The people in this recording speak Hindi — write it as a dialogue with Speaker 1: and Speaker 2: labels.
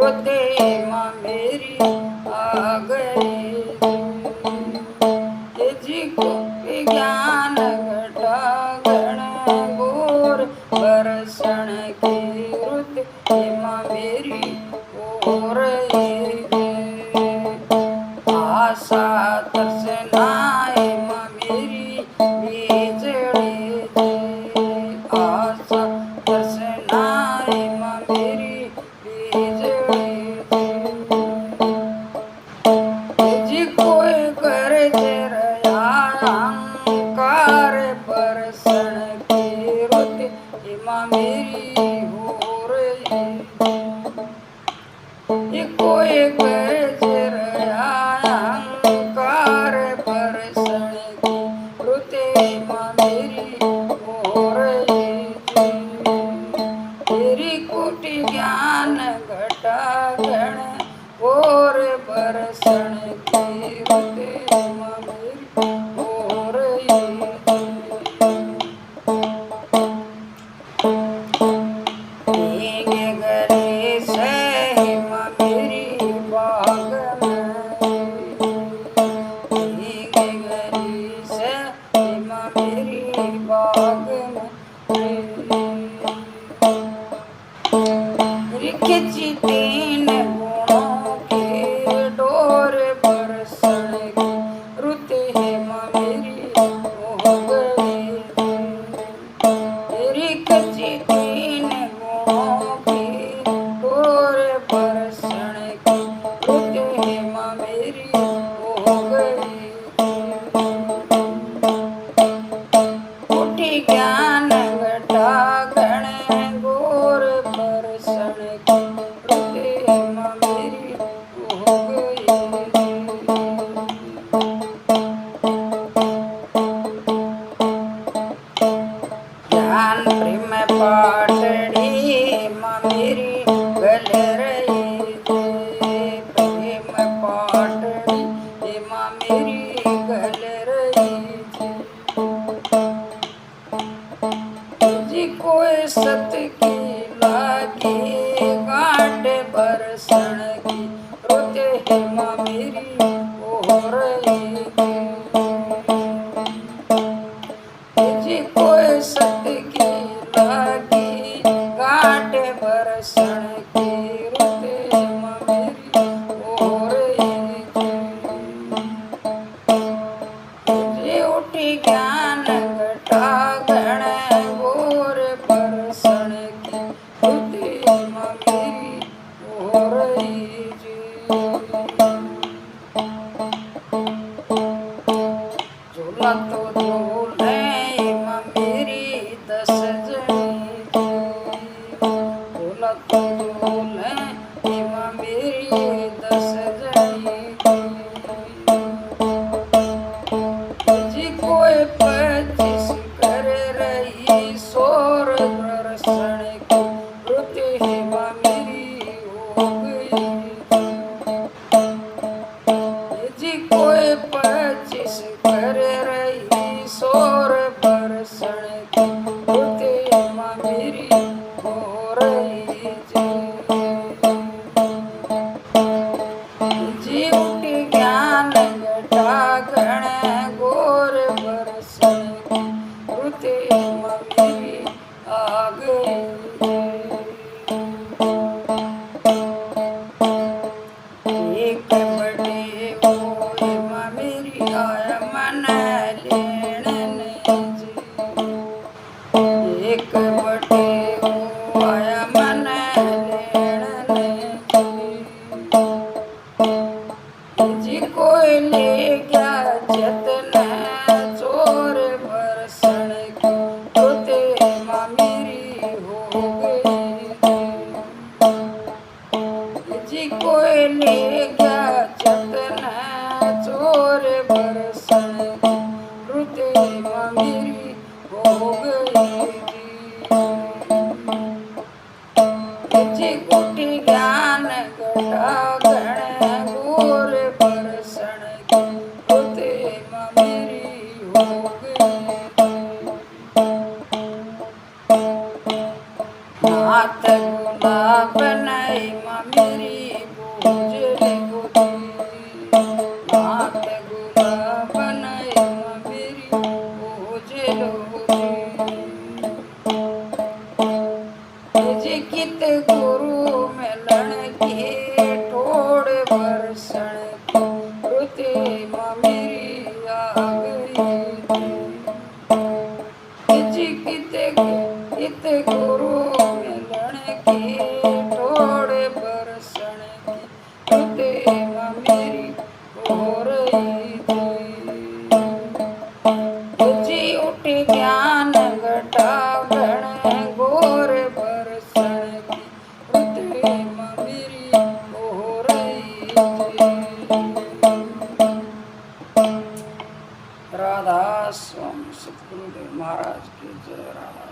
Speaker 1: रोते माँ मेरी आ गए जी को विज्ञान घटा गण घोर बरसण की रुत माँ मेरी हो रही आशा दर्शनाए माँ मेरी बिजड़ी आशा दर्शनाए माँ मेरी बिजड़ी जी कोई कर अहंकार बरसण की रुत माँ मेरी हो रही कोई कर अहंकार बरसण की रुत माँ मेरी हो रही तेरी कोटि ज्ञान घटा गण और बरसण की रुत माँ मेरी हो रही गले से माँ मेरी बाग में गली से माँ मेरी बाग में खिंची तीन गुणों के डोर बरसण की रुत है माँ मेरी हो गई तेरी खिंची तीन गुणों की डोर बरसण की रुत है माँ मेरी हो गई उठी ज्ञान घटा गण घोर बरसण की रुत है माँ मेरी हो गई ज्ञान प्रेम पाटड़ी माँ मेरी गल रही प्रेम पाटड़ी माँ मेरी गल रही जी कोई सत की लागी गांठ बरसण की रुत है माँ मेरी हो रही जी कोई सत की लागी गांठ बरसण की रुत है माँ मेरी हो रही जी उठी ज्ञान घटा गण घोर बरसण की रुत है माँ मेरी हो रही झूला तो झूले माँ मेरी 10 जनी झूला तो झूले माँ मेरी 10 जनी जी कोई 25 कर रही सोर बरसण की रुत है माँ मेरी हो गई जी कोई 25 कर रही सोर बरसण की रुत है माँ मेरी हो रही जी उठी ज्ञान घटा गण घोर बरसण की रुत है माँ मेरी आ गई एक बड़े वो माँ मेरी आया मन लेने जी एक बड़े वो आया मन लेने जी कोई ले गया जतन चोर बरसण की रुत है माँ मेरी हो गई जी कोई ले गया जतन चोर बरसण की रुत है माँ मेरी हो गई जी गुटी ज्ञान घटा गण घोर बरसण की रुत है माँ मेरी हो गई नाथ गुना बनाई माँ मेरी भोजले गोदी मात गुला बनाई माँ मेरी भोजलो जी कित गुरु मिलन के ठोड़ बरसण की रुते माँ मेरी आ गई जी कित गुरु मिलन के ठोड़ बरसण की रुते माँ मेरी हो रही जी उठ ज्ञान घटा गण गोर बरसण की रुते माँ मेरी हो रही राधा स्वामी सतगुरुदेव महाराज की जय। राधा